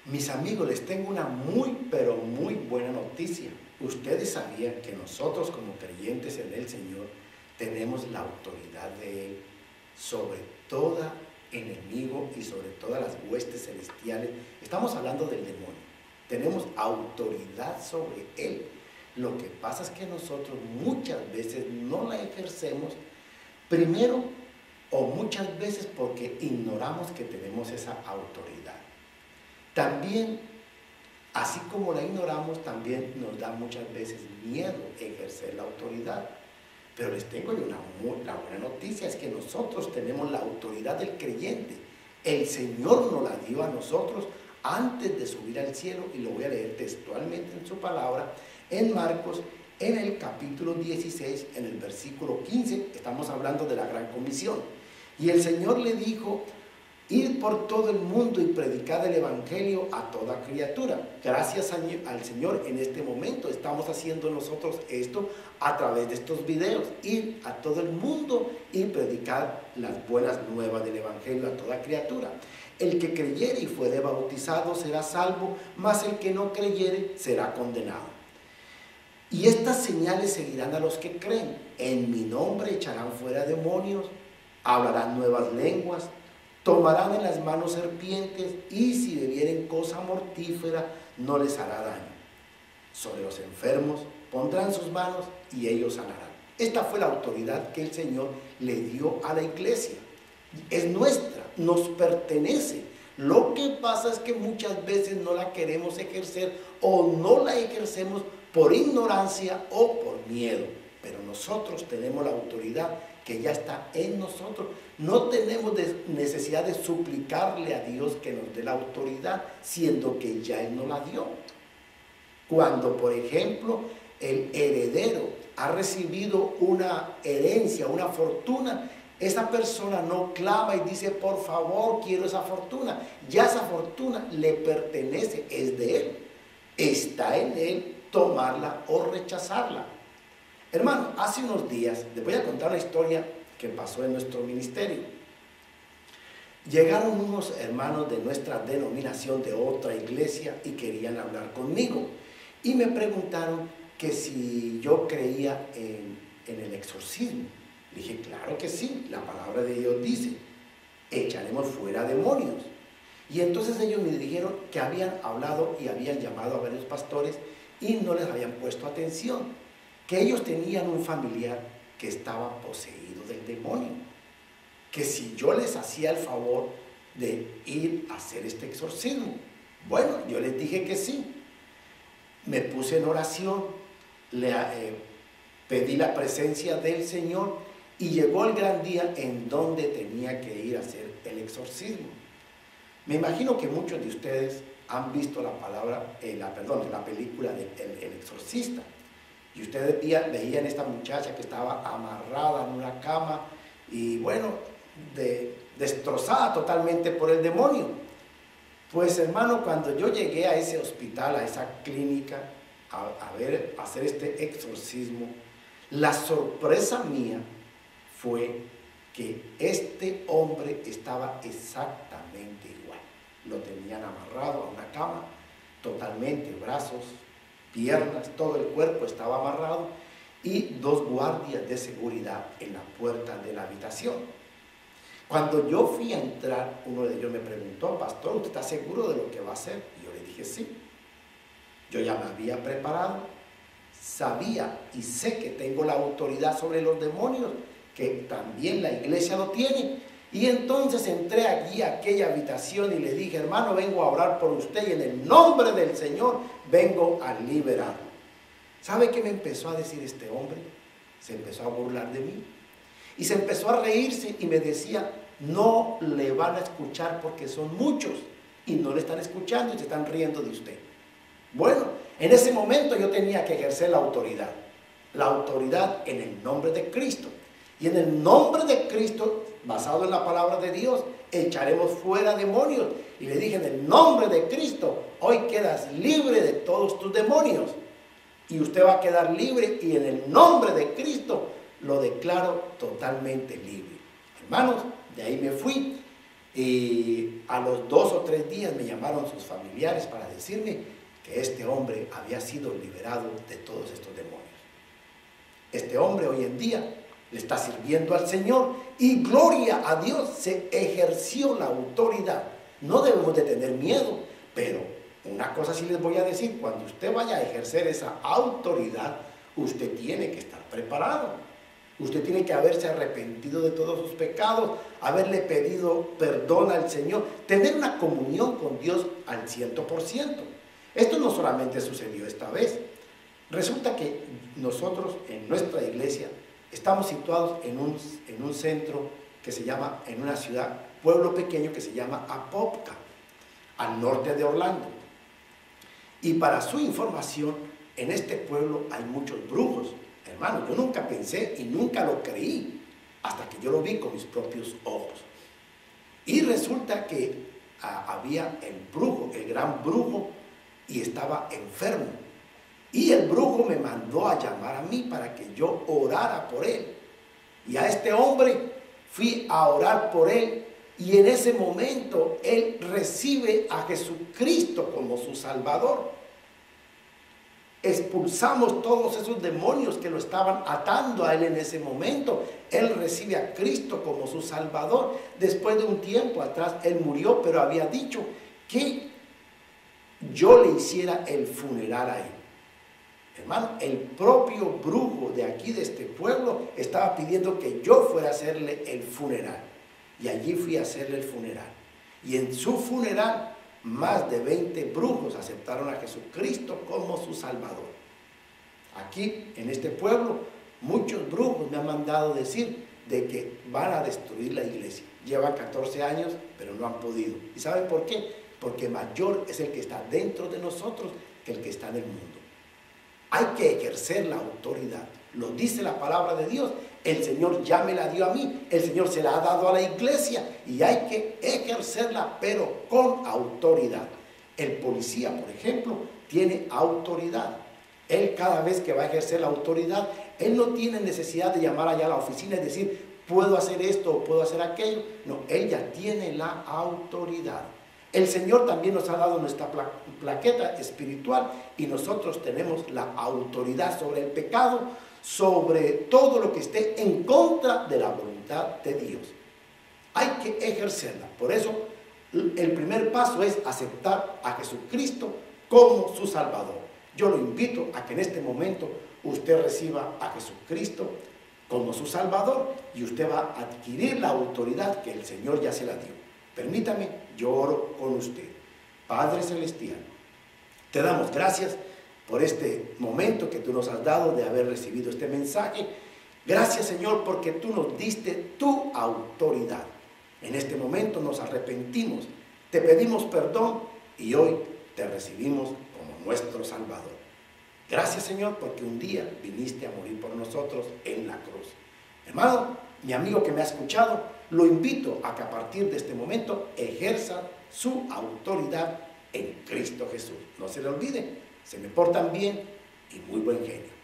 Mis amigos, les tengo una muy, pero muy buena noticia. Ustedes sabían que nosotros como creyentes en el Señor tenemos la autoridad de Él sobre todo enemigo y sobre todas las huestes celestiales. Estamos hablando del demonio. Tenemos autoridad sobre Él. Lo que pasa es que nosotros muchas veces no la ejercemos, primero o muchas veces porque ignoramos que tenemos esa autoridad. También, así como la ignoramos, también nos da muchas veces miedo ejercer la autoridad. Pero les tengo la buena noticia, es que nosotros tenemos la autoridad del creyente. El Señor nos la dio a nosotros antes de subir al cielo, y lo voy a leer textualmente en su palabra, en Marcos, en el capítulo 16, en el versículo 15, estamos hablando de la gran comisión. Y el Señor le dijo: ir por todo el mundo y predicar el evangelio a toda criatura. Gracias al Señor, en este momento estamos haciendo nosotros esto a través de estos videos. Ir a todo el mundo y predicar las buenas nuevas del evangelio a toda criatura. El que creyere y fuere bautizado será salvo, mas el que no creyere será condenado. Y estas señales seguirán a los que creen. En mi nombre echarán fuera demonios, hablarán nuevas lenguas, tomarán en las manos serpientes, y si bebieren cosa mortífera no les hará daño. Sobre los enfermos pondrán sus manos y ellos sanarán. Esta fue la autoridad que el Señor le dio a la iglesia. Es nuestra, nos pertenece. Lo que pasa es que muchas veces no la queremos ejercer, o no la ejercemos por ignorancia o por miedo. Pero nosotros tenemos la autoridad que ya está en nosotros. No tenemos necesidad de suplicarle a Dios que nos dé la autoridad, siendo que ya Él nos la dio. Cuando, por ejemplo, el heredero ha recibido una herencia, una fortuna, esa persona no clama y dice: por favor, quiero esa fortuna. Ya esa fortuna le pertenece, es de Él. Está en Él tomarla o rechazarla. Hermano, hace unos días les voy a contar una historia que pasó en nuestro ministerio. Llegaron unos hermanos de nuestra denominación, de otra iglesia, y querían hablar conmigo. Y me preguntaron que si yo creía en el exorcismo. Le dije: claro que sí, la palabra de Dios dice: echaremos fuera demonios. Y entonces ellos me dijeron que habían hablado y habían llamado a varios pastores y no les habían puesto atención, que ellos tenían un familiar que estaba poseído del demonio, que si yo les hacía el favor de ir a hacer este exorcismo. Bueno, yo les dije que sí. Me puse en oración, pedí la presencia del Señor, y llegó el gran día en donde tenía que ir a hacer el exorcismo. Me imagino que muchos de ustedes han visto la película de El Exorcista. Y ustedes veían esta muchacha que estaba amarrada en una cama y bueno, destrozada totalmente por el demonio. Pues hermano, cuando yo llegué a ese hospital, a esa clínica, a hacer este exorcismo, la sorpresa mía fue que este hombre estaba exactamente igual. Lo tenían amarrado a una cama, totalmente, brazos, piernas, todo el cuerpo estaba amarrado, y dos guardias de seguridad en la puerta de la habitación. Cuando yo fui a entrar, uno de ellos me preguntó: pastor, ¿usted está seguro de lo que va a hacer? Y yo le dije: sí. Yo ya me había preparado, sabía y sé que tengo la autoridad sobre los demonios, que también la iglesia lo tiene. Y entonces entré allí a aquella habitación y le dije: hermano, vengo a orar por usted y en el nombre del Señor vengo a liberarlo. ¿Sabe qué me empezó a decir este hombre? Se empezó a burlar de mí y se empezó a reírse y me decía: no le van a escuchar porque son muchos y no le están escuchando y se están riendo de usted. Bueno, en ese momento yo tenía que ejercer la autoridad en el nombre de Cristo. Y en el nombre de Cristo, basado en la palabra de Dios, echaremos fuera demonios. Y le dije: en el nombre de Cristo, hoy quedas libre de todos tus demonios. Y usted va a quedar libre, y en el nombre de Cristo lo declaro totalmente libre. Hermanos, de ahí me fui. Y a los 2 o 3 días me llamaron sus familiares para decirme que este hombre había sido liberado de todos estos demonios. Este hombre hoy en día le está sirviendo al Señor y gloria a Dios, se ejerció la autoridad. No debemos de tener miedo, pero una cosa sí les voy a decir: cuando usted vaya a ejercer esa autoridad, usted tiene que estar preparado. Usted tiene que haberse arrepentido de todos sus pecados, haberle pedido perdón al Señor, tener una comunión con Dios al 100%. Esto no solamente sucedió esta vez. Resulta que nosotros en nuestra iglesia estamos situados en un centro que se llama, en una ciudad, pueblo pequeño que se llama Apopka, al norte de Orlando. Y para su información, en este pueblo hay muchos brujos. Hermano, yo nunca pensé y nunca lo creí hasta que yo lo vi con mis propios ojos. Y resulta que había el brujo, el gran brujo, y estaba enfermo. Y el brujo me mandó a llamar a mí para que yo orara por él. Y a este hombre fui a orar por él, y en ese momento él recibe a Jesucristo como su Salvador. Expulsamos todos esos demonios que lo estaban atando a él en ese momento. Él recibe a Cristo como su Salvador. Después de un tiempo atrás, él murió, pero había dicho que yo le hiciera el funeral a él. Hermano, el propio brujo de aquí, de este pueblo, estaba pidiendo que yo fuera a hacerle el funeral. Y allí fui a hacerle el funeral. Y en su funeral, más de 20 brujos aceptaron a Jesucristo como su Salvador. Aquí, en este pueblo, muchos brujos me han mandado decir de que van a destruir la iglesia. Llevan 14 años, pero no han podido. ¿Y saben por qué? Porque mayor es el que está dentro de nosotros que el que está en el mundo. Hay que ejercer la autoridad. Lo dice la palabra de Dios. El Señor ya me la dio a mí, el Señor se la ha dado a la iglesia y hay que ejercerla, pero con autoridad. El policía, por ejemplo, tiene autoridad. Él, cada vez que va a ejercer la autoridad, él no tiene necesidad de llamar allá a la oficina y decir, puedo hacer esto o puedo hacer aquello. No, él ya tiene la autoridad. El Señor también nos ha dado nuestra plaqueta espiritual y nosotros tenemos la autoridad sobre el pecado, sobre todo lo que esté en contra de la voluntad de Dios. Hay que ejercerla. Por eso, el primer paso es aceptar a Jesucristo como su Salvador. Yo lo invito a que en este momento usted reciba a Jesucristo como su Salvador y usted va a adquirir la autoridad que el Señor ya se la dio. Permítame, yo oro con usted. Padre Celestial, te damos gracias por este momento que tú nos has dado de haber recibido este mensaje. Gracias, Señor, porque tú nos diste tu autoridad. En este momento nos arrepentimos, te pedimos perdón y hoy te recibimos como nuestro Salvador. Gracias, Señor, porque un día viniste a morir por nosotros en la cruz. Hermano, mi amigo que me ha escuchado, lo invito a que a partir de este momento ejerza su autoridad en Cristo Jesús. No se le olvide, se me portan bien y muy buen genio.